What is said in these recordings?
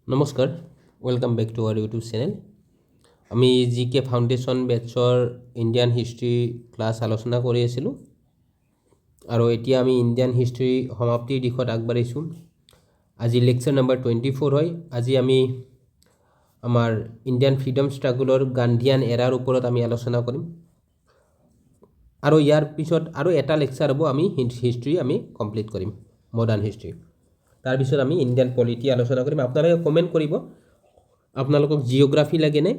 নমস্কাৰ, welcome back to our YouTube channel. আমি GK foundation বেটছৰ ইণ্ডিয়ান হিষ্ট্ৰী ক্লাছ আলোচনা কৰি আছিলোঁ আৰু এতিয়া আমি ইণ্ডিয়ান হিষ্ট্ৰী সমাপ্তিৰ দিশত আগবাঢ়িছোঁ। আজি লেকচাৰ নম্বৰ 24 হয়। আজি আমি আমাৰ ইণ্ডিয়ান ফ্ৰীডম ষ্ট্ৰাগলৰ গান্ধীয়ান এৰাৰ ওপৰত আমি আলোচনা কৰিম আৰু ইয়াৰ পিছত আৰু এটা লেকচাৰ হ'ব, আমি হিষ্ট্ৰী আমি কমপ্লিট কৰিম, মডাৰ্ণ হিষ্ট্ৰী। তাৰপিছত আমি ইণ্ডিয়ান পলিটি আলোচনা কৰিম। আপোনালোকে কমেণ্ট কৰিব আপোনালোকক জিঅ'গ্ৰাফী লাগে নে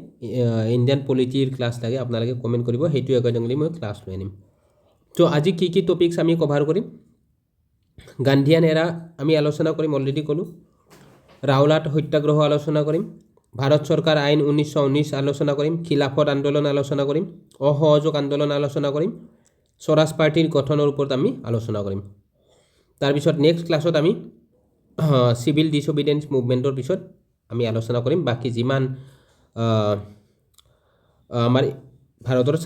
ইণ্ডিয়ান পলিটিৰ ক্লাছ লাগে, আপোনালোকে কমেণ্ট কৰিব, সেইটো একাৰ্ডিংলি মই ক্লাছ লৈ আনিম। ত' আজি কি টপিকছ আমি কভাৰ কৰিম? গান্ধীয়ান এৰা আমি আলোচনা কৰিম, অলৰেডি ক'লোঁ। ৰাওলাট সত্যাগ্ৰহ আলোচনা কৰিম। ভাৰত চৰকাৰ আইন 1919 আলোচনা কৰিম। খিলাফত আন্দোলন আলোচনা কৰিম। অসহযোগ আন্দোলন আলোচনা কৰিম। স্বৰাজ পাৰ্টীৰ গঠনৰ ওপৰত আমি আলোচনা কৰিম। তাৰপিছত নেক্সট ক্লাছত আমি চিভিল ডিছঅবিডিয়েঞ্চ মুভমেণ্টৰ পিছত আমি আলোচনা কৰিম। বাকী যিমান আমাৰ ভাৰতৰ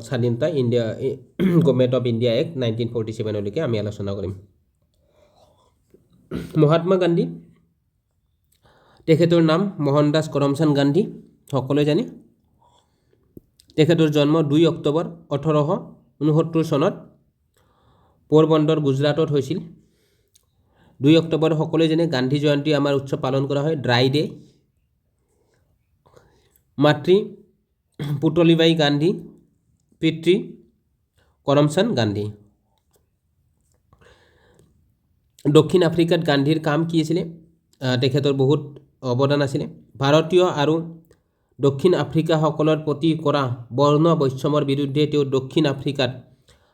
স্বাধীনতা India Government of India Act 1947লৈকে আমি আলোচনা কৰিম। মহাত্মা গান্ধী, তেখেতৰ নাম মোহনদাস কৰমচান্দ গান্ধী, সকলোৱে জানে। তেখেতৰ জন্ম 2 অক্টোবৰ 1869 চনত পোৰবন্দৰ, গুজৰাটত হৈছিল। 2 অক্টোবৰ সকলোৱে জানে গান্ধী জয়ন্তী আমাৰ উৎসৱ পালন কৰা হয়, ড্ৰাই ডে। মাতৃ পুতলিবাই গান্ধী, পিতৃ কৰমচান্দ গান্ধী। দক্ষিণ আফ্ৰিকাত গান্ধীৰ কাম কি আছিলে? তেখেতৰ বহুত অৱদান আছিলে। ভাৰতীয় আৰু দক্ষিণ আফ্ৰিকাসকলৰ প্ৰতি কৰা বৰ্ণ বৈষম্যৰ বিৰুদ্ধে তেওঁ দক্ষিণ আফ্ৰিকাত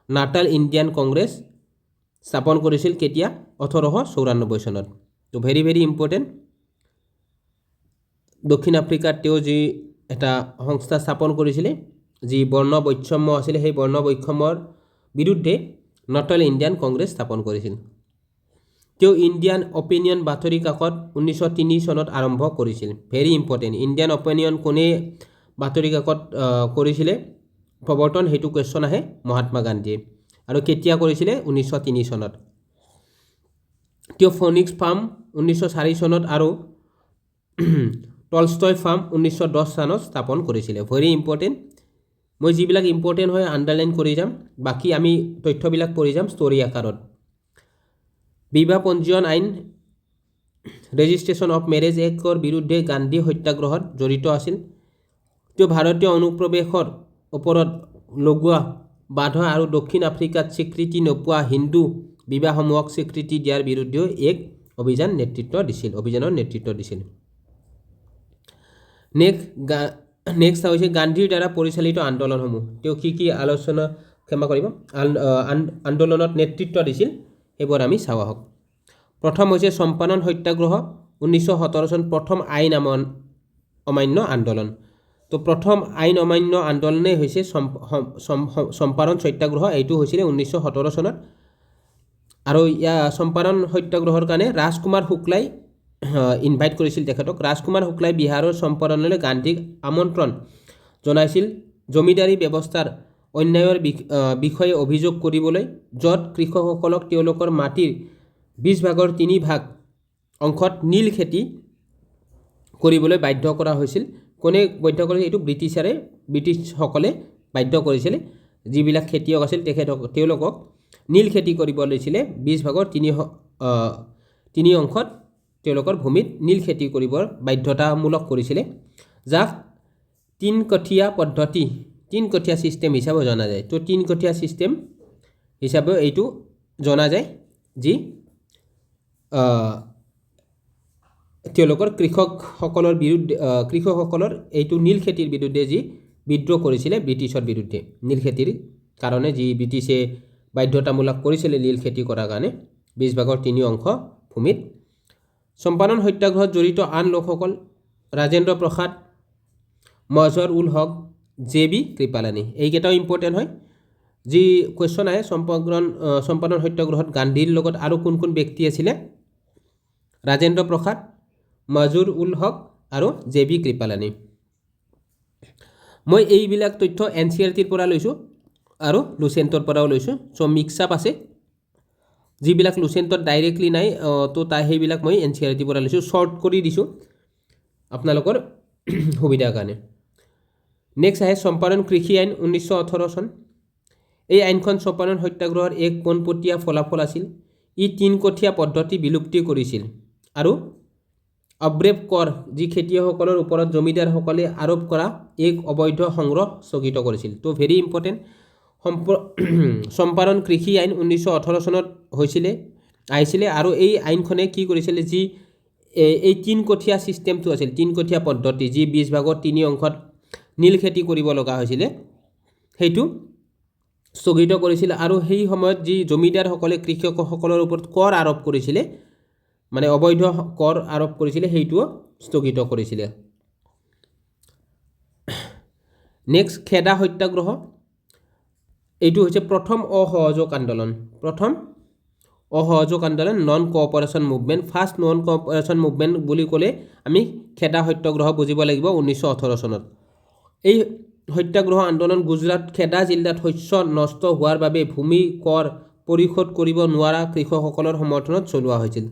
নাটাল ইণ্ডিয়ান কংগ্ৰেছ স্থাপন কৰিছিল। কেতিয়া? 1894 চনত। তো ভেৰি ইম্পৰ্টেণ্ট। দক্ষিণ আফ্ৰিকাত তেওঁ যি এটা সংস্থা স্থাপন কৰিছিলে, যি বৰ্ণ বৈষম্য আছিলে, সেই বৰ্ণ বৈষম্যৰ বিৰুদ্ধে নাটাল ইণ্ডিয়ান কংগ্ৰেছ স্থাপন কৰিছিল। তেওঁ ইণ্ডিয়ান অপিনিয়ন বাতৰি কাকত 1903 চনত আৰম্ভ কৰিছিল। Very important. ইণ্ডিয়ান অপিনিয়ন কোনে বাতৰি কাকত কৰিছিলে প্ৰৱৰ্তন, সেইটো কুৱেশ্যন আহে, মহাত্মা গান্ধীয়ে। আৰু কেতিয়া কৰিছিলে? 1903 চনত। তেওঁ ফনিক্স ফাৰ্ম 1904 চনত আৰু টলষ্টয় ফাৰ্ম 1910 চনত স্থাপন কৰিছিলে। Very important. মই যিবিলাক ইম্পৰ্টেণ্ট হয় আণ্ডাৰলাইন কৰি যাম, বাকী আমি তথ্যবিলাক পঢ়ি যাম ষ্টৰী আকাৰত। বিবাহ পঞ্জীয়ন আইন, ৰেজিষ্ট্ৰেশ্যন অফ মেৰেজ এক্টৰ বিৰুদ্ধে গান্ধী সত্যাগ্ৰহত জড়িত আছিল। তেওঁ ভাৰতীয় অনুপ্ৰৱেশৰ ওপৰত লগোৱা বাধা আৰু দক্ষিণ আফ্ৰিকাত স্বীকৃতি নোপোৱা হিন্দু বিবাহসমূহক স্বীকৃতি দিয়াৰ বিৰুদ্ধেও এক অভিযানৰ নেতৃত্ব দিছিল। নেক্সট হৈছে গান্ধীৰ দ্বাৰা পৰিচালিত আন্দোলনসমূহ। তেওঁ কি আন্দোলনত নেতৃত্ব দিছিল, সেইবোৰ আমি চাওঁ আহক। প্ৰথম হৈছে চম্পাৰণ সত্যাগ্ৰহ 1917 চন, প্ৰথম আইন অমান্য আন্দোলন। তো প্ৰথম আইন অমান্য আন্দোলনেই হৈছে চম্পাৰণ সত্যাগ্ৰহ। এইটো হৈছিলে 1917 চনত। আৰু চম্পাৰণ সত্যাগ্ৰহৰ কাৰণে ৰাজকুমাৰ শুক্লাই ইনভাইট কৰিছিল তেখেতক। ৰাজকুমাৰ শুক্লাই বিহাৰৰ চম্পাৰণলৈ গান্ধীক আমন্ত্ৰণ জনাইছিল জমিদাৰী ব্যৱস্থাৰ অন্যায়ৰ বিষয়ে অভিযোগ কৰিবলৈ, য'ত কৃষকসকলক তেওঁলোকৰ মাটিৰ 20 ভাগৰ 3 ভাগ অংশত নীল খেতি কৰিবলৈ বাধ্য কৰা হৈছিল। কোনে বাধ্য কৰিছিল? এইটো ব্ৰিটিছসকলে বাধ্য কৰিছিলে। যিবিলাক খেতিয়ক আছিল তেওঁলোকক নীল খেতি কৰিব লৈছিলে। 20 ভাগৰ 3 অংশত তেওঁলোকৰ ভূমিত নীল খেতি কৰিবৰ বাধ্যতামূলক কৰিছিলে, যাক 3 কঠীয়া পদ্ধতি, 3 কঠীয়া ছিষ্টেম হিচাপে জনা যায়। তো 3 কঠীয়া ছিষ্টেম হিচাপেও এইটো জনা যায়, যি তেওঁলোকৰ কৃষকসকলৰ এইটো নীল খেতিৰ বিৰুদ্ধে যি বিদ্ৰোহ কৰিছিলে ব্ৰিটিছৰ বিৰুদ্ধে, নীল খেতিৰ কাৰণে যি ব্ৰিটিছে বাধ্যতামূলক কৰিছিলে নীল খেতি কৰাৰ কাৰণে 20 ভাগৰ 3 অংশ ভূমিত। চম্পাৰণ সত্যাগ্ৰহত জড়িত আন লোকসকল: ৰাজেন্দ্ৰ প্ৰসাদ, মজহৰ উল হক, JB কৃপালানী। এইকেইটাও ইম্পৰ্টেণ্ট হয়। যি কুৱেশ্যন আহে চম্পাৰণ সত্যাগ্ৰহত গান্ধীৰ লগত আৰু কোন ব্যক্তি আছিলে? ৰাজেন্দ্ৰ প্ৰসাদ, মজহৰ উল হক আৰু JB কৃপালানী। মই এইবিলাক তথ্য NCERTৰ পৰা লৈছোঁ আৰু লুচেণ্টৰ পৰাও লৈছোঁ। চ' মিক্স আপ আছে। যিবিলাক লুচেণ্টত ডাইৰেক্টলি নাই, তো সেইবিলাক মই NCERTৰ পৰা লৈছোঁ, শ্বৰ্ট কৰি দিছোঁ। আপোনালোকৰ সুবিধাৰ কাৰণে। নেক্সট আহে চম্পাৰণ কৃষি আইন 1918 চন। এই আইনখন চম্পাৰণ সত্যাগ্ৰহৰ এক পোনপটীয়া ফলাফল আছিল। ই 3 কঠীয়া পদ্ধতি বিলুপ্তি কৰিছিল আৰু অব্ৰেভ কৰ যি খেতিয়কসকলৰ ওপৰত জমিদাৰসকলে আৰোপ কৰা এক অবৈধ সংগ্ৰহ স্থগিত কৰিছিল। তো ভেৰি ইম্পৰ্টেণ্ট, চম্পাৰণ কৃষি আইন 1918 চনত আহিছিলে আৰু এই আইনখনে কি কৰিছিলে, যি এই 3 কঠীয়া ছিষ্টেমটো আছিল, 3 কঠীয়া পদ্ধতি, যি 20 ভাগত 3 অংশত নীল খেতি কৰিব লগা হৈছিলে, সেইটো স্থগিত কৰিছিল। আৰু সেই সময়ত যি জমিদাৰসকলে কৃষকসকলৰ ওপৰত কৰ আৰোপ কৰিছিলে, মানে অবৈধ কৰ আৰোপ কৰিছিলে, সেইটোও স্থগিত কৰিছিলে। নেক্সট খেদা সত্যাগ্ৰহ। এইটো হৈছে প্ৰথম অসহযোগ আন্দোলন, non cooperation movement. First non cooperation movement বুলি ক'লে আমি খেদা সত্যাগ্ৰহ বুজিব লাগিব 1918 চনত। এই সত্যাগ্ৰহ আন্দোলন গুজৰাট খেদা জিলাত শস্য নষ্ট হোৱাৰ বাবে ভূমি কৰ পৰিশোধ কৰিব নোৱাৰা কৃষকসকলৰ সমৰ্থনত চলোৱা হৈছিল।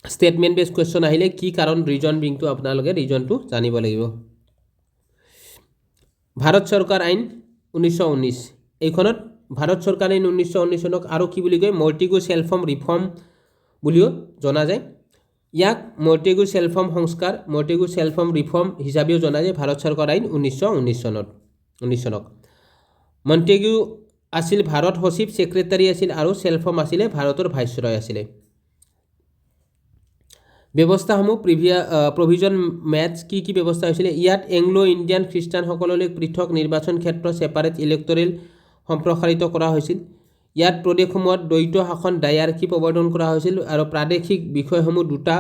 ষ্টেটমেণ্ট বেছ কুৱেশ্যন আহিলে কি কাৰণ, ৰিজন বিংটো আপোনালোকে ৰিজনটো জানিব লাগিব। ভাৰত চৰকাৰ আইন 1919, এইখনত ভাৰত চৰকাৰ আইন 1919 চনক আৰু কি বুলি কয়, মৰ্টিগো চেলফৰ্ম ৰিফৰ্ম বুলিও জনা যায়। ইয়াক মৰ্টিগো চেলফৰ্ম সংস্কাৰ, মৰ্টিগো চেলফৰ্ম ৰিফৰ্ম হিচাপেও জনা যায় ভাৰত চৰকাৰ আইন 1919 চনক। মণ্টেগু আছিল ভাৰত সচিব, ছেক্ৰেটাৰী আছিল, আৰু চেলফৰ্ম আছিলে ভাৰতৰ ভাইচৰয় আছিলে। ব্যৱস্থাসমূহ প্ৰভিজন মেথছ কি ব্যৱস্থা হৈছিলে, ইয়াত এংলো ইণ্ডিয়ান খ্ৰীষ্টানসকললৈ পৃথক নিৰ্বাচন ক্ষেত্ৰ ছেপাৰেট ইলেক্টৰেল সম্প্ৰসাৰিত কৰা হৈছিল। ইয়াত প্ৰদেশসমূহত দ্বৈত শাসন ডায়াৰ্কি প্ৰৱৰ্তন কৰা হৈছিল আৰু প্ৰাদেশিক বিষয়সমূহ 2টা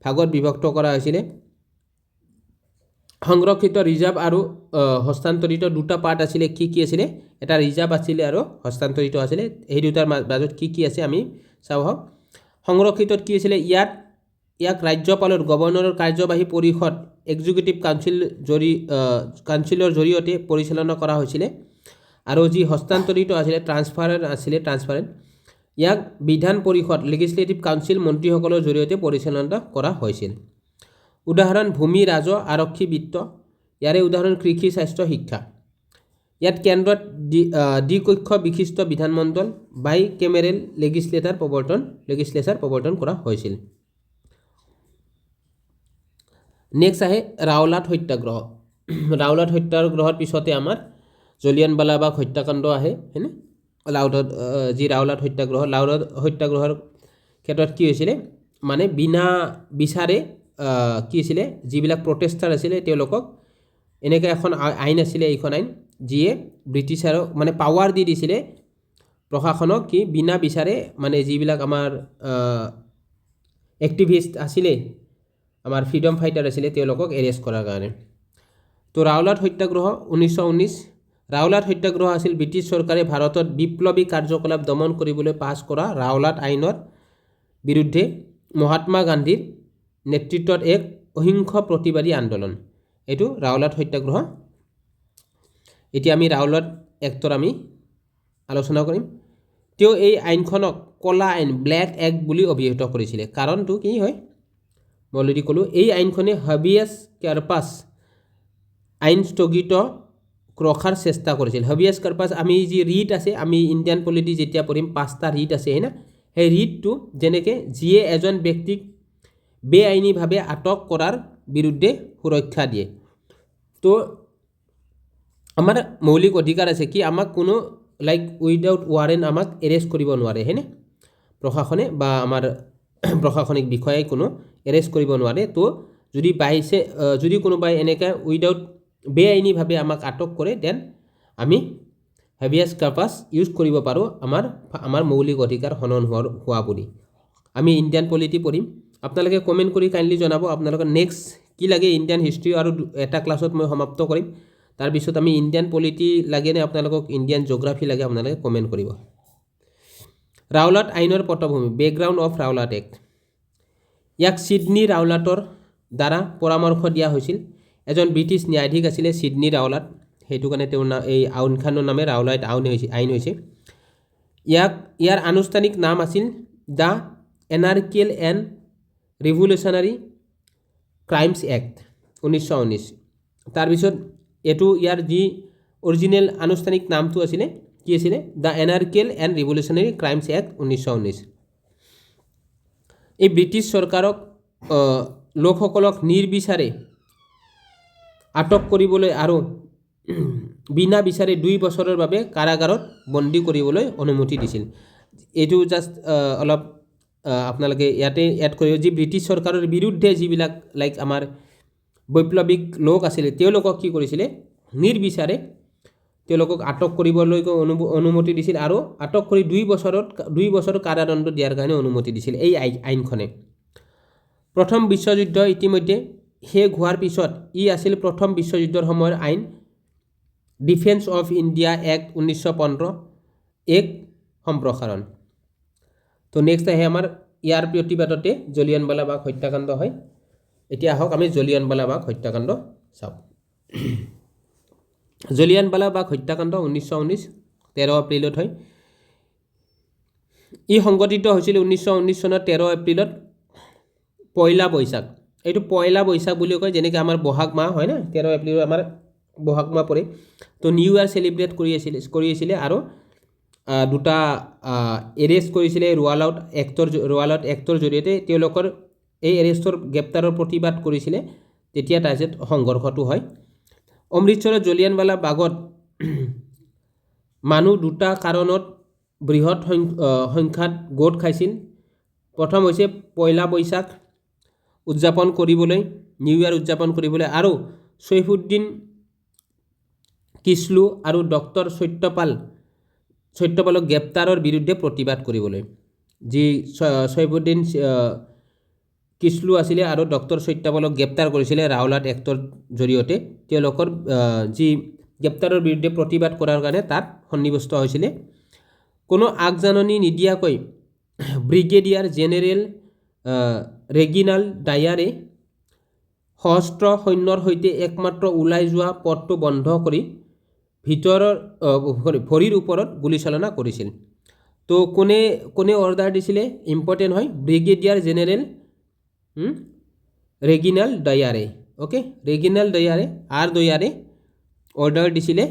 ভাগত বিভক্ত কৰা হৈছিলে। সংৰক্ষিত ৰিজাৰ্ভ আৰু হস্তান্তৰিত 2টা পাৰ্ট আছিলে। কি আছিলে, এটা ৰিজাৰ্ভ আছিলে আৰু হস্তান্তৰিত আছিলে। এই দুটাৰ মাজত কি আছে আমি চাওঁ আহক। সংৰক্ষিতত কি আছিলে, ইয়াক ৰাজ্যপালৰ গভৰ্ণৰৰ কাৰ্যবাহী পৰিষদ এক্সিকিউটিভ কাউন্সিলৰ জৰিয়তে পৰিচালনা কৰা হৈছিলে। আৰু যি হস্তান্তৰিত আছিলে ট্ৰান্সফাৰেণ্ট, ইয়াক বিধান পৰিষদ লেজিছলেটিভ কাউন্সিল মন্ত্ৰীসকলৰ জৰিয়তে পৰিচালনা কৰা হৈছিল। উদাহৰণ ভূমি, ৰাজহ, আৰক্ষী, বিত্ত। ইয়াৰে উদাহৰণ কৃষি, স্বাস্থ্য, শিক্ষা। ইয়াত কেন্দ্ৰত দ্বিকক্ষ বিশিষ্ট বিধানমণ্ডল বাই কেমেৰেল লেজিছলেচাৰ প্ৰৱৰ্তন কৰা হৈছিল। নেক্সট আহে ৰাওলাট সত্যাগ্ৰহ। ৰাওলাট সত্যাগ্ৰহৰ পিছতে আমাৰ জলিয়ানৱালাবাগ হত্যাকাণ্ড আহে, হয়নে? ৰাওলাট সত্যাগ্ৰহৰ ক্ষেত্ৰত কি হৈছিলে, মানে বিনা বিচাৰে কি আছিলে, যিবিলাক প্ৰটেষ্টাৰ আছিলে তেওঁলোকক এনেকৈ এখন আইন আছিলে, এইখন আইন যিয়ে ব্ৰিটিছাৰক মানে পাৱাৰ দি দিছিলে প্ৰশাসনক, কি বিনা বিচাৰে মানে যিবিলাক আমাৰ এক্টিভিষ্ট আছিলে, আমাৰ ফ্ৰীডম ফাইটাৰ আছিলে, তেওঁলোকক এৰেষ্ট কৰাৰ কাৰণে। তো ৰাওলাট সত্যাগ্ৰহ 1919। ৰাওলাট সত্যাগ্ৰহ আছিল ব্ৰিটিছ চৰকাৰে ভাৰতত বিপ্লৱী কাৰ্যকলাপ দমন কৰিবলৈ পাছ কৰা ৰাওলাট আইনৰ বিৰুদ্ধে মহাত্মা গান্ধীৰ নেতৃত্বত এক অহিংস প্ৰতিবাদী আন্দোলন। এইটো ৰাওলাট সত্যাগ্ৰহ। এতিয়া আমি ৰাওলাট এক্টৰ আমি আলোচনা কৰিম। তেওঁ এই আইনখনক ক'লা আইন, ব্লেক এক্ট বুলি অভিহিত কৰিছিলে। কাৰণটো কি হয়, মই অলৰেডি ক'লোঁ, এই আইনখনে হাবিয়াছ কৰ্পাছ আইন স্থগিত ৰখাৰ চেষ্টা কৰিছিল। হাবিয়াছ কৰ্পাছ, আমি যি ৰিট আছে, আমি ইণ্ডিয়ান পলিটি যেতিয়া পঢ়িম 5টা ৰিট আছে, হয় না? সেই ৰিটটো যেনেকৈ যিয়ে এজন ব্যক্তিক বেআইনীভাৱে আটক কৰাৰ বিৰুদ্ধে সুৰক্ষা দিয়ে। তো আমাৰ মৌলিক অধিকাৰ আছে কি, আমাক কোনো উইদাউট ৱাৰেণ্ট আমাক এৰেষ্ট কৰিব নোৱাৰে, হয়নে? প্ৰশাসনে বা আমাৰ প্ৰশাসনিক বিষয়াই কোনো এৰেষ্ট কৰিব নোৱাৰে। তো যদি কোনোবাই এনেকৈ উইদাউট বেআইনীভাৱে আমাক আটক কৰে, দেন আমি হেভিয়াছ কৰ্পাছ ইউজ কৰিব পাৰোঁ আমাৰ মৌলিক অধিকাৰ হনন হোৱা বুলি। আমি ইণ্ডিয়ান পলিটি পঢ়িম। আপোনালোকে কমেণ্ট কৰি কাইণ্ডলি জনাব আপোনালোকৰ নেক্সট কি লাগে। ইণ্ডিয়ান হিষ্ট্ৰী আৰু এটা ক্লাছত মই সমাপ্ত কৰিম। তাৰপিছত আমি ইণ্ডিয়ান পলিটি লাগেনে আপোনালোকক ইণ্ডিয়ান জিঅ'গ্ৰাফী লাগে, আপোনালোকে কমেণ্ট কৰিব। ৰাওলাট আইনৰ পটভূমি, বেকগ্ৰাউণ্ড অফ ৰাওলাট এক্ট। ইয়াক ছিডনী ৰাওলাটৰ দ্বাৰা পৰামৰ্শ দিয়া হৈছিল। এজন ব্ৰিটিছ ন্যায়াধীশ আছিলে ছিডনী ৰাওলাট, সেইটো কাৰণে তেওঁৰ এই আইনখনৰ নামে ৰাওলাট আইন হৈছে। ইয়াৰ আনুষ্ঠানিক নাম আছিল the Anarchical and Revolutionary Crimes Act 1919। তাৰপিছত এইটো ইয়াৰ যি অৰিজিনেল আনুষ্ঠানিক নামটো আছিলে কি আছিলে the Anarchical and Revolutionary Crimes Act 1919। এই ব্ৰিটিছ চৰকাৰক লোকসকলক নিৰ্বিচাৰে আটক কৰিবলৈ আৰু বিনা বিচাৰে 2 বছৰৰ বাবে কাৰাগাৰত বন্দী কৰিবলৈ অনুমতি দিছিল। এইটো জাষ্ট অলপ আপোনালোকে ইয়াতে এড কৰিব, যি ব্ৰিটিছ চৰকাৰৰ বিৰুদ্ধে যিবিলাক লাইক আমাৰ বৈপ্লৱিক লোক আছিলে তেওঁলোকক কি কৰিছিলে নিৰ্বিচাৰে তেওঁলোকক আটক কৰিবলৈ অনুমতি দিছিল আৰু আটক কৰি 2 বছৰ কাৰাদণ্ড দিয়াৰ কাৰণে অনুমতি দিছিল এই আইনখনে। প্ৰথম বিশ্বযুদ্ধ ইতিমধ্যে শেষ হোৱাৰ পিছত ই আছিল প্ৰথম বিশ্বযুদ্ধৰ সময়ৰ আইন। ডিফেন্স অফ ইণ্ডিয়া এক্ট 1915 এক সম্প্ৰসাৰণ। তো নেক্সট আহে আমাৰ ইয়াৰ প্ৰতিবাদতে জলিয়ানৱালাবাগ হত্যাকাণ্ড হয়। এতিয়া আহক আমি জলিয়ানৱালাবাগ হত্যাকাণ্ড চাওঁ। জলিয়ানৱালাবাগ হত্যাকাণ্ড 1919 13 এপ্ৰিলত হয়। ই সংঘটিত হৈছিল 1919 চনৰ 13 এপ্ৰিলত পয়লা বৈশাখ। এইটো পয়লা বৈশাখ বুলি কয়, যেনেকৈ আমাৰ বহাগ মাহ হয় না, 13 এপ্ৰিলত আমাৰ বহাগ মাহ পৰে। তো নিউ ইয়াৰ চেলিব্ৰেট কৰি আছিলে আৰু দুটা এৰেষ্ট কৰিছিলে ৰোৱাল আউট এক্টৰ জৰিয়তে। তেওঁলোকৰ এই এৰেষ্টৰ গ্ৰেপ্তাৰৰ প্ৰতিবাদ কৰিছিলে, তেতিয়া তাৰপিছত সংঘৰ্ষটো হয়। অমৃতসৰৰ জলিয়ানৱালাবাগত মানুহ দুটা কাৰণত বৃহৎ সংখ্যাত গোট খাইছিল। প্ৰথম হৈছে পয়লা বৈশাখ উদযাপন কৰিবলৈ, নিউ ইয়াৰ উদযাপন কৰিবলৈ, আৰু চৈফুদ্দিন কিচলু আৰু ডক্টৰ সত্যপালক গ্ৰেপ্তাৰৰ বিৰুদ্ধে প্ৰতিবাদ কৰিবলৈ। যি চৈফুদ্দিন কিচলু আছিলে আৰু ডক্টৰ সত্যপালক গ্ৰেপ্তাৰ কৰিছিলে ৰাওলাট এক্টৰ জৰিয়তে, তেওঁলোকৰ যি গ্ৰেপ্তাৰৰ বিৰুদ্ধে প্ৰতিবাদ কৰাৰ কাৰণে তাত সন্নিৱিষ্ট হৈছিলে। কোনো আগজাননী নিদিয়াকৈ ব্ৰিগেডিয়াৰ জেনেৰেল ৰেগিনাল্ড ডায়াৰে সশস্ত্ৰ সৈন্যৰ সৈতে একমাত্ৰ ওলাই যোৱা পথটো বন্ধ কৰি ভৰিৰ ওপৰত গুলীচালনা কৰিছিল। তো কোনে অৰ্ডাৰ দিছিলে ইম্পৰ্টেণ্ট হয়, ব্ৰিগেডিয়াৰ জেনেৰেল ৰেগিনাল্ড ডায়াৰে। অ'কে, ৰেগিনাল্ড ডায়াৰে অৰ্ডাৰ দিছিলে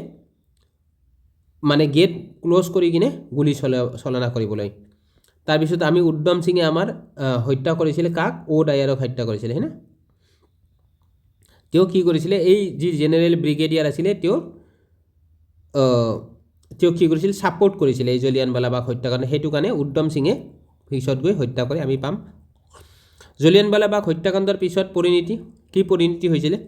মানে গেট ক্ল'জ কৰি কিনে গুলী চলনা কৰিবলৈ। তাৰপিছত আমি উদ্যম সিঙে আমাৰ হত্যা কৰিছিলে কাক, ডায়াৰক হত্যা কৰিছিলে হয়নে। তেওঁ কি কৰিছিলে, এই যি জেনেৰেল ব্ৰিগেডিয়াৰ আছিলে তেওঁ কি কৰিছিল, ছাপোৰ্ট কৰিছিলে এই জলিয়ানৱালাবাগ হত্যাকাণ্ড। সেইটো কাৰণে উদ্যম সিঙে পিছত গৈ হত্যা কৰি আমি পাম। জলিয়ানৱালাবাগ হত্যাকাণ্ডৰ পিছত পৰিণতি হৈছিলে,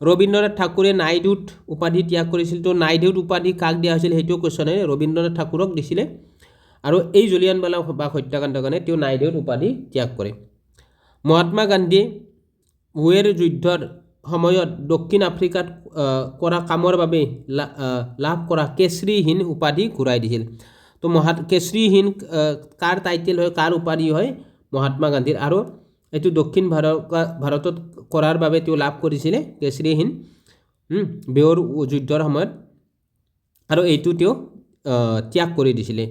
ৰবীন্দ্ৰনাথ ঠাকুৰে নাইডুত উপাধি ত্যাগ কৰিছিল। তো নাইডুত উপাধি কাক দিয়া হৈছিল সেইটো কুৱেশ্যন হয়, ৰবীন্দ্ৰনাথ ঠাকুৰক দিছিলে। আৰু এই জলিয়ানৱালাবাগ হত্যাকাণ্ডৰ কাৰণে তেওঁ নাইডুত উপাধি ত্যাগ কৰে। মহাত্মা গান্ধীয়ে ৱেৰ যুদ্ধৰ সময়ত দক্ষিণ আফ্ৰিকাত কৰা কামৰ বাবে লাভ কৰা কেশৰীহীন উপাধি ঘূৰাই দিছিল। তো কেশৰীহীন কাৰ টাইটেল হয়, কাৰ উপাধি হয়, মহাত্মা গান্ধীৰ। আৰু এইটো দক্ষিণ ভাৰতত কৰাৰ বাবে তেওঁ লাভ কৰিছিলে কেশৰীহীন বেয়ৰ যুদ্ধৰ সময়ত, আৰু এইটো তেওঁ ত্যাগ কৰি দিছিলে।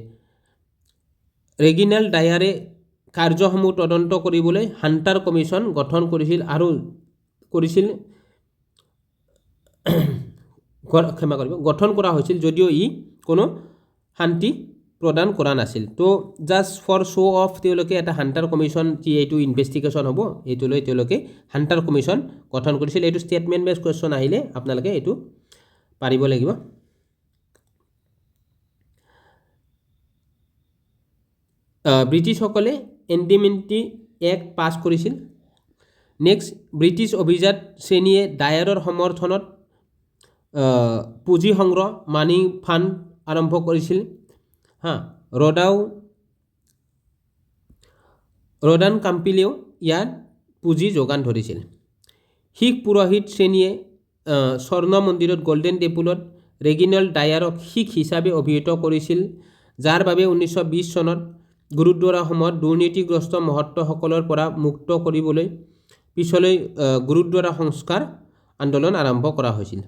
ৰেগিনাল্ড ডায়াৰে কাৰ্যসমূহ তদন্ত কৰিবলৈ হাণ্টাৰ কমিশ্যন গঠন গঠন কৰা হৈছিল, যদিও ই কোনো শান্তি প্ৰদান কৰা নাছিল। তো জাষ্ট ফৰ শ্ব' অফ তেওঁলোকে এটা হাণ্টাৰ কমিশ্যন, যি এইটো ইনভেষ্টিগেশ্যন হ'ব, এইটো লৈ তেওঁলোকে হাণ্টাৰ কমিশ্যন গঠন কৰিছিল। এইটো ষ্টেটমেণ্ট বেছ কুৱেশ্যন আহিলে আপোনালোকে এইটো পাৰিব লাগিব। ব্ৰিটিছসকলে এণ্টিমিনিটি এক্ট পাছ কৰিছিল। নেক্সট, ব্ৰিটিছ অভিজাত শ্ৰেণীয়ে ডায়াৰৰ সমৰ্থনত পুঁজি সংগ্ৰহ মানি ফাণ্ড আৰম্ভ কৰিছিল। ৰডান কাম্পিলেও ইয়াত পুঁজি যোগান ধৰিছিল। শিখ পুৰোহিত শ্ৰেণীয়ে স্বৰ্ণ মন্দিৰত গল্ডেন টেম্পলত ৰেগিনাল্ড ডায়াৰক শিখ হিচাপে অভিহিত কৰিছিল, যাৰ বাবে 1920 চনত গুৰুদ্বাৰাসমূহত দুৰ্নীতিগ্ৰস্ত মহন্তসকলৰ পৰা মুক্ত কৰিবলৈ পিছলৈ গুৰুদ্বাৰা সংস্কাৰ আন্দোলন আৰম্ভ কৰা হৈছিল।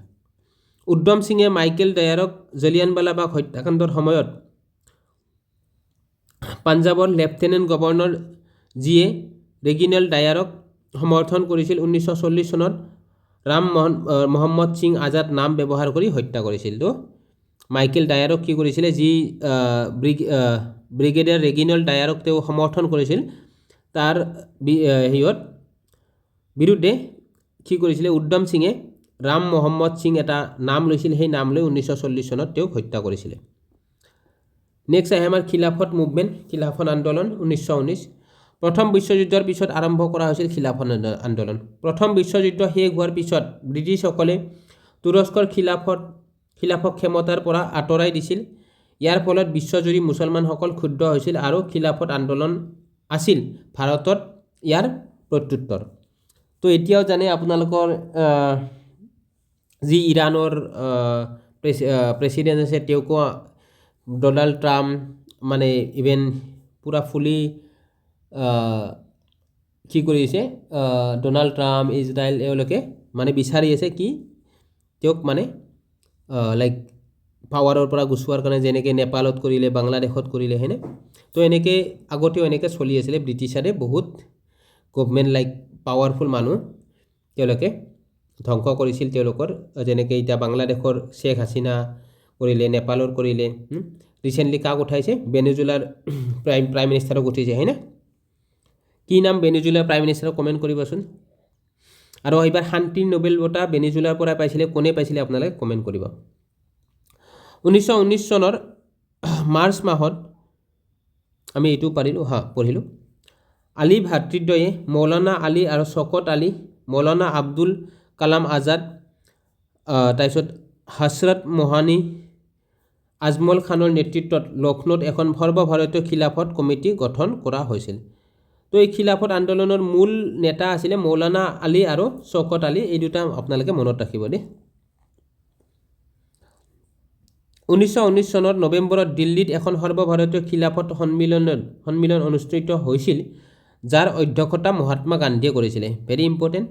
উদ্যম সিঙে মাইকেল ডায়াৰক জলিয়ানৱালাবাগ হত্যাকাণ্ডৰ সময়ত পাঞ্জাৱৰ লেফটেনেণ্ট গভৰ্ণৰ যিয়ে ৰেগিনাল্ড ডায়াৰক সমৰ্থন কৰিছিল 1940 চনত মহম্মদ সিং আজাদ নাম ব্যৱহাৰ কৰি হত্যা কৰিছিল। তো মাইকেল ডায়াৰক কি কৰিছিলে, যি ব্ৰিগেডিয়াৰ ৰেগিনেল্ড ডায়াৰক তেওঁ সমৰ্থন কৰিছিল, তাৰ বিৰুদ্ধে কি কৰিছিলে, উদ্ধম সিঙে ৰাম মহম্মদ সিং এটা নাম লৈছিল, সেই নাম লৈ 1940 চনত তেওঁক হত্যা কৰিছিলে। নেক্সট আহে আমাৰ খিলাফত মুভমেণ্ট, খিলাফত আন্দোলন 1919। প্ৰথম বিশ্বযুদ্ধৰ পিছত আৰম্ভ কৰা হৈছিল খিলাফত আন্দোলন। প্ৰথম বিশ্বযুদ্ধ শেষ হোৱাৰ পিছত ব্ৰিটিছসকলে তুৰস্কৰ খিলাফক ক্ষমতাৰ পৰা আঁতৰাই দিছিল। ইয়াৰ ফলত বিশ্বজুৰি মুছলমানসকল ক্ষুব্ধ হৈছিল আৰু খিলাফত আন্দোলন আছিল ভাৰতত ইয়াৰ প্ৰত্যুত্তৰ। তো এতিয়াও জানে আপোনালোকৰ যি ইৰাণৰ প্ৰেছিডেণ্ট আছে, তেওঁকো ডনাল্ড ট্ৰাম্প মানে ইভেন পুৰা ফুলি কি কৰিছে, ডনাল্ড ট্ৰাম্প, ইজৰাইল এওঁলোকে মানে বিচাৰি আছে কি তেওঁক মানে লাইক পাৱাৰৰ পৰা গুচোৱাৰ কাৰণে, যেনেকৈ নেপালত কৰিলে, বাংলাদেশত কৰিলে, হয়নে? তো এনেকৈ আগতেও এনেকৈ চলি আছিলে। ব্ৰিটিছাৰে বহুত গভমেণ্ট লাইক পাৱাৰফুল মানুহ তেওঁলোকে ধ্বংস কৰিছিল তেওঁলোকৰ, যেনেকৈ এতিয়া বাংলাদেশৰ শ্বেখ হাছিনা কৰিলে, নেপালৰ কৰিলে, ৰিচেণ্টলি কাক উঠাইছে, ভেনেজুৱেলাৰ প্ৰাইম মিনিষ্টাৰক উঠিছে, হয়নে? কি নাম ভেনেজুৱেলাৰ প্ৰাইম মিনিষ্টাৰক কমেণ্ট কৰিবচোন। আৰু এইবাৰ শান্তিৰ নোবেল বঁটা ভেনেজুৱেলাৰ পৰা পাইছিলে, কোনে পাইছিলে আপোনালোকে কমেণ্ট কৰিব। 1919 চনৰ মাৰ্চ মাহত আমি এইটো পঢ়িলোঁ। আলী ভাতৃদ্বয়ে মৌলানা আলী আৰু শকত আলী, মৌলানা আব্দুল কালাম আজাদ, তাৰপিছত হজৰত মোহানী আজমল খানৰ নেতৃত্বত লক্ষ্ণৌত এখন সৰ্বভাৰতীয় খিলাফত কমিটি গঠন কৰা হৈছিল। তো এই খিলাফত আন্দোলনৰ মূল নেতা আছিলে মৌলানা আলী আৰু শকত আলী, এই দুটা আপোনালোকে মনত ৰাখিব দেই। 1919 চনৰ নৱেম্বৰত দিল্লীত এখন সৰ্বভাৰতীয় খিলাফত সন্মিলন অনুষ্ঠিত হৈছিল, যাৰ অধ্যক্ষতা মহাত্মা গান্ধীয়ে কৰিছিলে। Very important.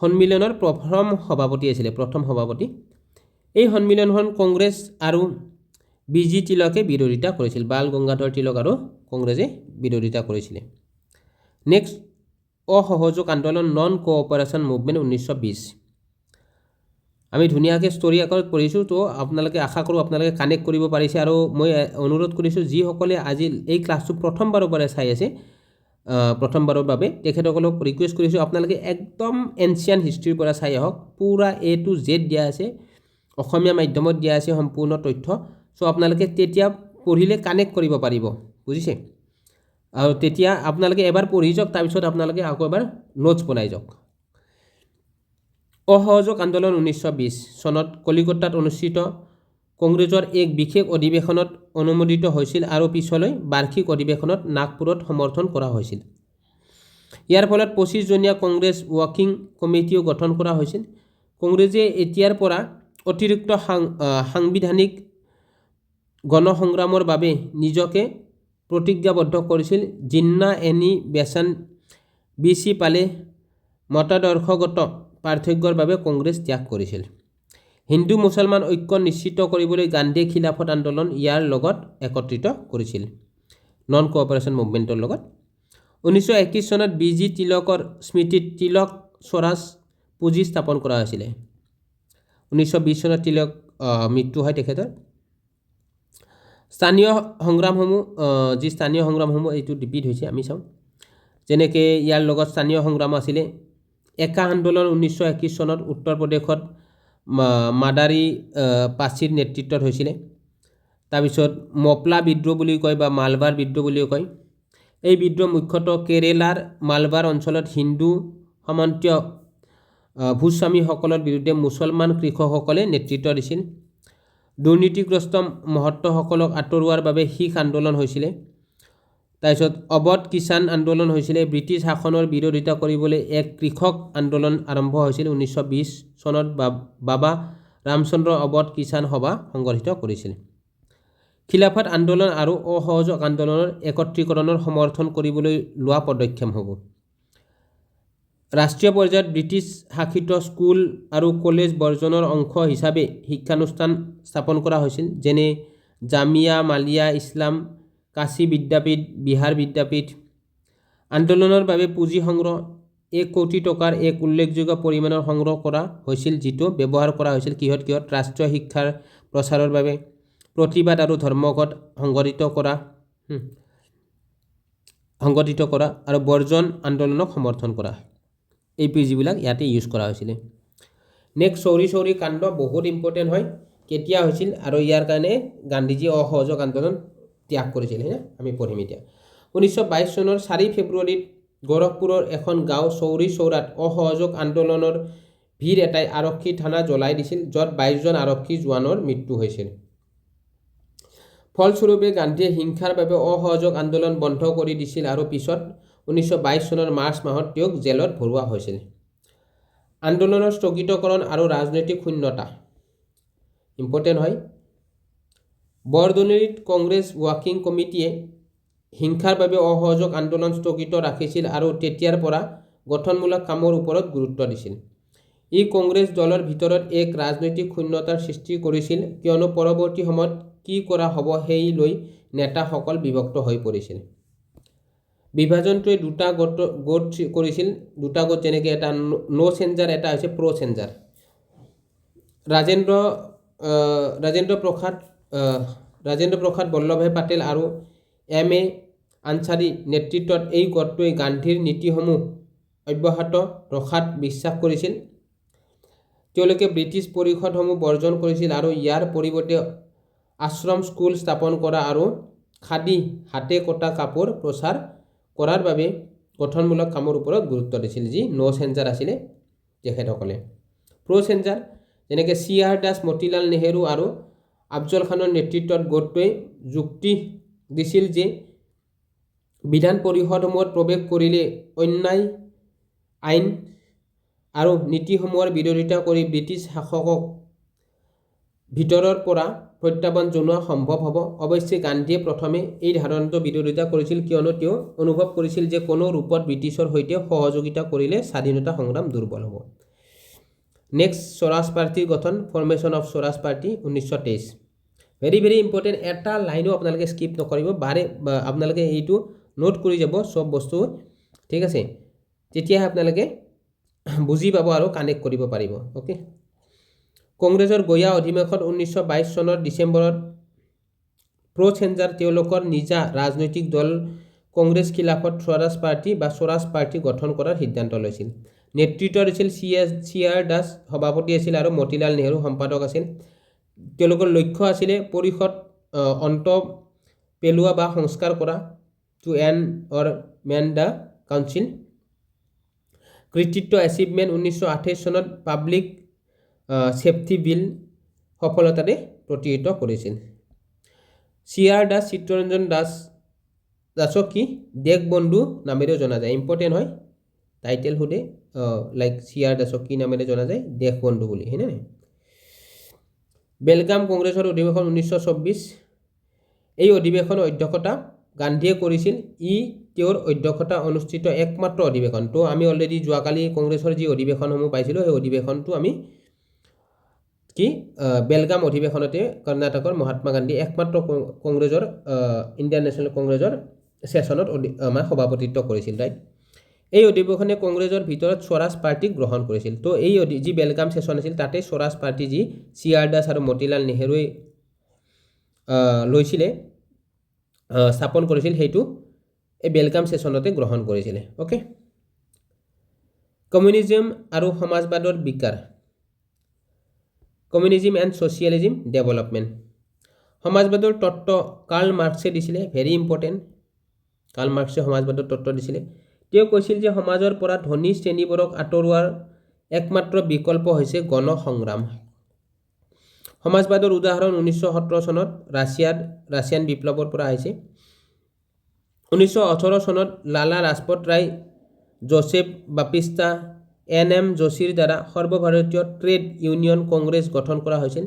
সন্মিলনৰ প্ৰথম সভাপতি। এই সন্মিলনখন কংগ্ৰেছ আৰু বি.জি. তিলকে বিৰোধিতা কৰিছিল। বাল গংগাধৰ তিলক আৰু কংগ্ৰেছে বিৰোধিতা কৰিছিলে। নেক্সট, অসহযোগ আন্দোলন, নন কোঅপাৰেশ্যন মুভমেণ্ট 1920। আমি ধুনীয়াকৈ ষ্টৰি আকাৰত পঢ়িছোঁ। তো আপোনালোকে আশা কৰোঁ আপোনালোকে কানেক্ট কৰিব পাৰিছে, আৰু মই অনুৰোধ কৰিছোঁ যিসকলে আজি এই ক্লাছটো প্ৰথমবাৰৰ পৰা চাই আছে, প্ৰথমবাৰৰ বাবে তেখেতসকলক ৰিকুৱেষ্ট কৰিছোঁ আপোনালোকে একদম এনচিয়ান হিষ্ট্ৰীৰ পৰা চাই আহক। পূৰা A to Z দিয়া আছে, অসমীয়া মাধ্যমত দিয়া আছে সম্পূৰ্ণ তথ্য। চ' আপোনালোকে তেতিয়া পঢ়িলে কানেক্ট কৰিব পাৰিব, বুজিছে? আৰু তেতিয়া আপোনালোকে এবাৰ পঢ়ি যাওক, তাৰপিছত আপোনালোকে আকৌ এবাৰ নোটছ বনাই যাওক। অসহযোগ আন্দোলন 1920 চনত কলিকতাত অনুষ্ঠিত কংগ্ৰেছৰ এক বিশেষ অধিৱেশনত অনুমোদিত হৈছিল আৰু পিছলৈ বাৰ্ষিক অধিৱেশনত নাগপুৰত সমৰ্থন কৰা হৈছিল। ইয়াৰ ফলত 25জনীয়া কংগ্ৰেছ ৱৰ্কিং কমিটিও গঠন কৰা হৈছিল। কংগ্ৰেছে এতিয়াৰ পৰা অতিৰিক্ত সাংবিধানিক গণসংগ্ৰামৰ বাবে নিজকে প্ৰতিজ্ঞাবদ্ধ কৰিছিল। জিন্না এনি বেচন বি.চি. পালে মতাদৰ্শগত পাৰ্থক্যৰ বাবে কংগ্ৰেছ ত্যাগ কৰিছিল। হিন্দু মুছলমান ঐক্য নিশ্চিত কৰিবলৈ গান্ধীয়ে খিলাফত আন্দোলন ইয়াৰ লগত একত্ৰিত কৰিছিল, নন কোঅপাৰেশ্যন মুভমেণ্টৰ লগত। 1921 চনত বি.জি. তিলকৰ স্মৃতিত তিলক স্বৰাজ পুঁজি স্থাপন কৰা হৈছিলে। 1920 চনত তিলক মৃত্যু হয় তেখেতৰ। স্থানীয় সংগ্ৰামসমূহ এইটো ৰিপিট হৈছে, আমি চাওঁ। যেনেকৈ ইয়াৰ লগত স্থানীয় সংগ্ৰাম আছিলে। একা আন্দোলন 1921 চনত উত্তৰ প্ৰদেশত মাদাৰী পাছিৰ নেতৃত্বত হৈছিলে। তাৰপিছত মপলা বিদ্ৰোহ বুলি কয় বা মালবাৰ বিদ্ৰোহ বুলিও কয়। এই বিদ্ৰোহ মুখ্যতঃ কেৰেলাৰ মালবাৰ অঞ্চলত হিন্দু সামন্তীয় ভূস্বামীসকলৰ বিৰুদ্ধে মুছলমান কৃষকসকলে নেতৃত্ব দিছিল। দুৰ্নীতিগ্ৰস্ত মহন্তসকলক আঁতৰোৱাৰ বাবে শিখ আন্দোলন হৈছিলে। তাৰপিছত অৱধ কিষাণ আন্দোলন হৈছিলে। ব্ৰিটিছ শাসনৰ বিৰোধিতা কৰিবলৈ এক কৃষক আন্দোলন আৰম্ভ হৈছিল। 1920 চনত বাবা ৰামচন্দ্ৰ অৱধ কিষাণ সভা সংগঠিত কৰিছিল। খিলাফত আন্দোলন আৰু অসহযোগ আন্দোলনৰ একত্ৰীকৰণৰ সমৰ্থন কৰিবলৈ লোৱা পদক্ষেপসমূহ। ৰাষ্ট্ৰীয় পৰ্যায়ত ব্ৰিটিছ শাসিত স্কুল আৰু কলেজ বৰ্জনৰ অংশ হিচাপে শিক্ষানুষ্ঠান স্থাপন কৰা হৈছিল, যেনে জামিয়া মালিয়া ইছলাম, কাশী বিদ্যাপীঠ, বিহাৰ বিদ্যাপীঠ। আন্দোলনৰ বাবে পুঁজি সংগ্ৰহ, 1 কোটি টকাৰ এক উল্লেখযোগ্য পৰিমাণৰ সংগ্ৰহ কৰা হৈছিল, যিটো ব্যৱহাৰ কৰা হৈছিল কিহত ৰাষ্ট্ৰীয় শিক্ষাৰ প্ৰচাৰৰ বাবে, প্ৰতিবাদ আৰু ধৰ্মঘট সংগঠিত কৰা আৰু বৰ্জন আন্দোলনক সমৰ্থন কৰা। এই পুঁজিবিলাক ইয়াতে ইউজ কৰা হৈছিলে। নেক্সট চৌৰি কাণ্ড বহুত ইম্পৰ্টেণ্ট হয়। কেতিয়া হৈছিল আৰু ইয়াৰ কাৰণে গান্ধীজী অসহযোগ আন্দোলন ত্যাগ কৰিছিল, হয়নে? আমি পঢ়িম এতিয়া। 1922 চনৰ 4 ফেব্ৰুৱাৰীত গোৰখপুৰৰ এখন গাঁও চৌৰি চৌৰাত অসহযোগ আন্দোলনৰ ভিৰ এটাই আৰক্ষী থানা জ্বলাই দিছিল, য'ত 22জন আৰক্ষী জোৱানৰ মৃত্যু হৈছিল। ফলস্বৰূপে গান্ধীয়ে হিংসাৰ বাবে অসহযোগ আন্দোলন বন্ধ কৰি দিছিল আৰু পিছত 1922 চনৰ মাৰ্চ মাহত তেওঁক জেলত ভৰোৱা হৈছিল। আন্দোলনৰ স্থগিতকৰণ আৰু ৰাজনৈতিক শূন্যতা ইম্পৰ্টেণ্ট হয়। বৰদলৈত কংগ্ৰেছ ৱৰ্কিং কমিটিয়ে হিংসাৰ বাবে অসহযোগ আন্দোলন স্থগিত ৰাখিছিল আৰু তেতিয়াৰ পৰা গঠনমূলক কামৰ ওপৰত গুৰুত্ব দিছিল। ই কংগ্ৰেছ দলৰ ভিতৰত এক ৰাজনৈতিক শূন্যতাৰ সৃষ্টি কৰিছিল, কিয়নো পৰৱৰ্তী সময়ত কি কৰা হ'ব সেই লৈ নেতাসকল বিভক্ত হৈ পৰিছিল। বিভাজনটোৱে দুটা গোট কৰিছিল, দুটা গোট যেনেকৈ এটা ন' চেঞ্জাৰ, এটা হৈছে প্ৰ' চেঞ্জাৰ। ৰাজেন্দ্ৰ প্ৰসাদ বল্লভভাই পেটেল আৰু M.A. আনচাৰী নেতৃত্বত এই গোটটোৱে গান্ধীৰ নীতিসমূহ অব্যাহত ৰখাত বিশ্বাস কৰিছিল। তেওঁলোকে ব্ৰিটিছ পৰিষদসমূহ বৰ্জন কৰিছিল আৰু ইয়াৰ পৰিৱৰ্তে আশ্ৰম স্কুল স্থাপন কৰা আৰু খাদী হাতে কটা কাপোৰ প্ৰচাৰ কৰাৰ বাবে গঠনমূলক কামৰ ওপৰত গুৰুত্ব দিছিল, যি ন' চেঞ্জাৰ আছিলে তেখেতসকলে। প্ৰ' চেঞ্জাৰ যেনেকৈ C.R. দাস, মতিলাল নেহেৰু আৰু আফজল খানৰ নেতৃত্বত গোটটোৱে যুক্তি দিছিল যে বিধান পৰিষদসমূহত প্ৰৱেশ কৰিলে অন্যায় আইন আৰু নীতিসমূহৰ বিৰোধিতা কৰি ব্ৰিটিছ শাসকক ভিতৰৰ পৰা প্ৰত্যাহ্বান জনোৱা সম্ভৱ হ'ব। অৱশ্যে গান্ধীয়ে প্ৰথমে এই ধাৰণাটো বিৰোধিতা কৰিছিল, কিয়নো তেওঁ অনুভৱ কৰিছিল যে কোনো ৰূপত ব্ৰিটিছৰ সৈতে সহযোগিতা কৰিলে স্বাধীনতা সংগ্ৰাম দুৰ্বল হ'ব। নেক্সট স্বৰাজ পাৰ্টিৰ গঠন, formation of Swaraj party 1923। Very very important, এটা লাইনো আপোনালোকে স্কিপ নকৰিব, আপোনালোকে এইটো নোট কৰি যাব চব বস্তু, ঠিক আছে? তেতিয়াহে আপোনালোকে বুজি পাব আৰু কানেক্ট কৰিব পাৰিব। অ'কে, কংগ্ৰেছৰ গয়া অধিৱেশন 1922 চনৰ ডিচেম্বৰত প্ৰ' চেঞ্জাৰ তেওঁলোকৰ নিজা ৰাজনৈতিক দল কংগ্ৰেছ খিলাফত স্বৰাজ পাৰ্টি বা স্বৰাজ পাৰ্টি গঠন কৰাৰ সিদ্ধান্ত লৈছিল। নেতৃত্ব দিছিল C.R. দাস, সভাপতি আছিল, আৰু মতিলাল নেহেৰু সম্পাদক আছিল। তেওঁলোকৰ লক্ষ্য আছিলে পৰিষদ অন্ত পেলোৱা বা সংস্কাৰ কৰা, to end or mend the council. কৃতিত্ব এচিভমেণ্ট 1928 চনত পাব্লিক ছেফটি বিল সফলতাৰে প্ৰতিহিত কৰিছিল। C.R. দাস, চিত্তৰঞ্জন দাসক কি দেশ বন্ধু নামেৰে জনা যায়, ইম্পৰ্টেণ্ট হয়। টাইটেল সোধে লাইক C.R. দাসক কি নামেৰে জনা যায়, দেশ বন্ধু বুলি, হয়নে? বেলগাম কংগ্ৰেছৰ অধিৱেশন 1924, এই অধিৱেশনৰ অধ্যক্ষতা গান্ধীয়ে কৰিছিল। ই তেওঁৰ অধ্যক্ষতা অনুষ্ঠিত একমাত্ৰ অধিৱেশন। তো আমি অলৰেডি যোৱাকালি কংগ্ৰেছৰ যি অধিৱেশনসমূহ পাইছিলোঁ, সেই অধিৱেশনটো আমি কি বেলগাম অধিৱেশনতে কৰ্ণাটকৰ মহাত্মা গান্ধী একমাত্ৰ কংগ্ৰেছৰ ইণ্ডিয়ান নেশ্যনেল কংগ্ৰেছৰ ছেছনত আমাৰ সভাপতিত্ব কৰিছিল, ৰাইট? এই অধিৱেশনে কংগ্ৰেছৰ ভিতৰত স্বৰাজ পাৰ্টিক গ্ৰহণ কৰিছিল। তো এই যি বেলগাম ছেছন আছিল, তাতে স্বৰাজ পাৰ্টি যি C.R. দাস আৰু মতিলাল নেহেৰুৱে লৈছিলে, স্থাপন কৰিছিল, সেইটো এই বেলগাম ছেছনতে গ্ৰহণ কৰিছিলে। অ'কে, কমিউনিজম আৰু সমাজবাদৰ বিকাৰ, কমিউনিজম এণ্ড ছ'চিয়েলিজম ডেভেলপমেণ্ট। সমাজবাদৰ তত্ত্ব কাৰ্ল মাৰ্ক্সে দিছিলে, ভেৰি ইম্পৰ্টেণ্ট। কাৰ্ল মাৰ্ক্সে সমাজবাদৰ তত্ত্ব দিছিলে। তেওঁ কৈছিল যে সমাজৰ পৰা ধনী শ্ৰেণীবোৰক আঁতৰোৱাৰ একমাত্ৰ বিকল্প হৈছে গণ সংগ্ৰাম। সমাজবাদৰ উদাহৰণ 1917 চনত ৰাছিয়ান বিপ্লৱৰ পৰা আহিছে। 1918 চনত লালা লাজপত ৰায়, জোচেফ বাপ্টিষ্টা, N.M. যোশীৰ দ্বাৰা সৰ্বভাৰতীয় ট্ৰেড ইউনিয়ন কংগ্ৰেছ গঠন কৰা হৈছিল।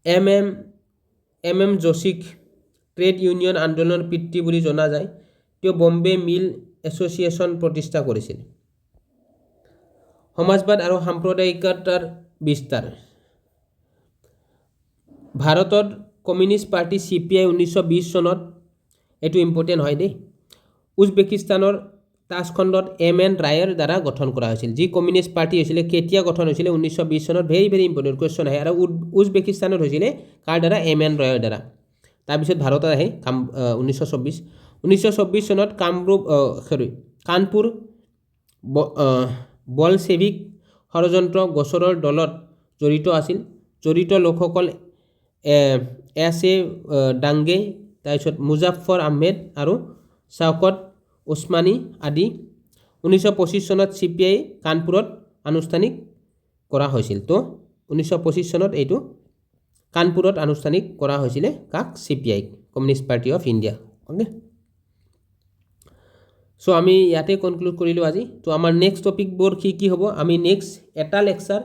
M.M. যোশীক ট্ৰেড ইউনিয়ন আন্দোলনৰ পিতৃ বুলি জনা যায়। তেওঁ বম্বে মিল এছ'চিয়েশ্যন প্ৰতিষ্ঠা কৰিছিল। সমাজবাদ আৰু সাম্প্ৰদায়িকতাৰ বিস্তাৰ। ভাৰতত কমিউনিষ্ট পাৰ্টি CPI 1920 চনত, এইটো ইম্পৰ্টেণ্ট হয় দেই। উজবেকিস্তানৰ তাজখণ্ডত এম.এন. ৰায়ৰ দ্বাৰা গঠন কৰা হৈছিল। যি কমিউনিষ্ট পাৰ্টি হৈছিলে কেতিয়া গঠন হৈছিলে 1920 চনত। ভেৰি ভেৰি ইম্পৰ্টেণ্ট কুৱেশ্যন আহে। আৰু উজবেকিস্তানত হৈছিলে কাৰ দ্বাৰা? এম.এন. ৰয়ৰ দ্বাৰা। তাৰপিছত ভাৰতত আহে 1924 চনত কানপুৰ বলছেভিক ষড়যন্ত্ৰ গোচৰৰ দলত জড়িত আছিল। জড়িত লোকসকল এছ.এ. ডাংগে, তাৰপিছত মুজাফৰ আহমেদ আৰু শ্বাউকত ওছমানী আদি। 1925 চনত CPI কানপুৰত আনুষ্ঠানিক কৰা হৈছিল। তো 1925 চনত এইটো কানপুৰত আনুষ্ঠানিক কৰা হৈছিলে কাক? CPI, Communist Party of India. Okay, so' আমি ইয়াতে কনক্লুড কৰিলোঁ আজি। তো আমাৰ নেক্সট টপিকবোৰ কি হ'ব? আমি নেক্সট এটা লেকচাৰ,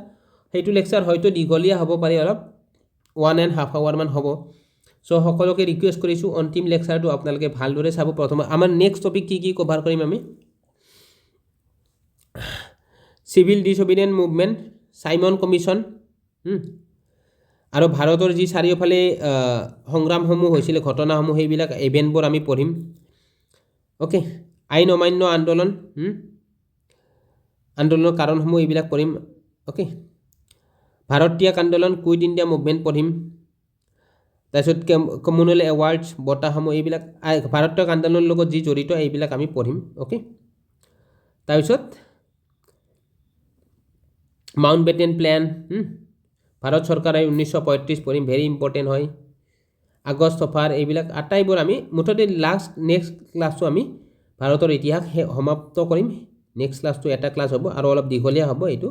সেইটো লেকচাৰ হয়তো দীঘলীয়া হ'ব পাৰে অলপ, 1.5 hour মান হ'ব। চ' সকলোকে ৰিকুৱেষ্ট কৰিছোঁ অন্তিম লেকচাৰটো আপোনালোকে ভালদৰে চাব। প্ৰথমে আমাৰ নেক্সট টপিক কি কভাৰ কৰিম আমি? চিভিল ডিছঅবিডিয়েণ্ট মুভমেণ্ট, চাইমন কমিশ্যন, আৰু ভাৰতৰ যি চাৰিওফালে সংগ্ৰামসমূহ হৈছিলে, ঘটনাসমূহ, সেইবিলাক ইভেণ্টবোৰ আমি পঢ়িম। অ'কে, আইন অমান্য আন্দোলনৰ কাৰণসমূহ এইবিলাক পঢ়িম। অ'কে, ভাৰত ত্যাগ আন্দোলন, কুইট ইণ্ডিয়া মুভমেণ্ট পঢ়িম। তাৰপিছত কমনৱেলথ এৱাৰ্ডছ, বঁটাসমূহ, এইবিলাক ভাৰত ত্যাগ আন্দোলনৰ লগত যি জড়িত এইবিলাক আমি পঢ়িম। অ'কে, তাৰপিছত মাউণ্ট বেটেন প্লেন, ভাৰত চৰকাৰে 1935 পঢ়িম, ভেৰি ইম্পৰ্টেণ্ট হয়। আগষ্ট অফাৰ, এইবিলাক আটাইবোৰ আমি মুঠতে নেক্সট ক্লাছটো আমি ভাৰতৰ ইতিহাস সমাপ্ত কৰিম। নেক্সট ক্লাছটো এটা ক্লাছ হ'ব আৰু অলপ দীঘলীয়া হ'ব এইটো।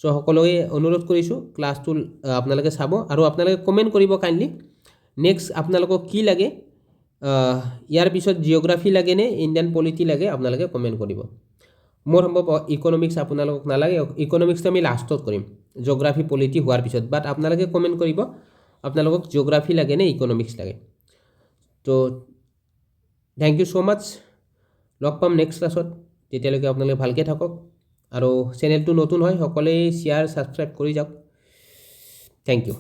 চ' সকলোৱে অনুৰোধ কৰিছোঁ ক্লাছটো আপোনালোকে চাব আৰু আপোনালোকে কমেণ্ট কৰিব কাইণ্ডলি নেক্সট আপোনালোকক কি লাগে। ইয়াৰ পিছত জিঅ'গ্ৰাফী লাগে নে ইণ্ডিয়ান পলিটি লাগে, আপোনালোকে কমেণ্ট কৰিব। মোৰ সম্ভৱ ইকনমিক্স আপোনালোকক নালাগে, ইকনমিক্সটো আমি লাষ্টত কৰিম, জিঅ'গ্ৰাফী পলিটি হোৱাৰ পিছত। বাট আপোনালোকে কমেণ্ট কৰিব আপোনালোকক জিঅ'গ্ৰাফী লাগে নে ইকনমিক্স লাগে। তো থেংক ইউ ছ' মাছ। লগ পাম নেক্সট ক্লাছত। তেতিয়ালৈকে আপোনালোকে ভালকৈ থাকক আৰু চেনেলটো নতুন হয় সকলোৱে শ্বেয়াৰ ছাবস্ক্ৰাইব কৰি যাওক। Thank U.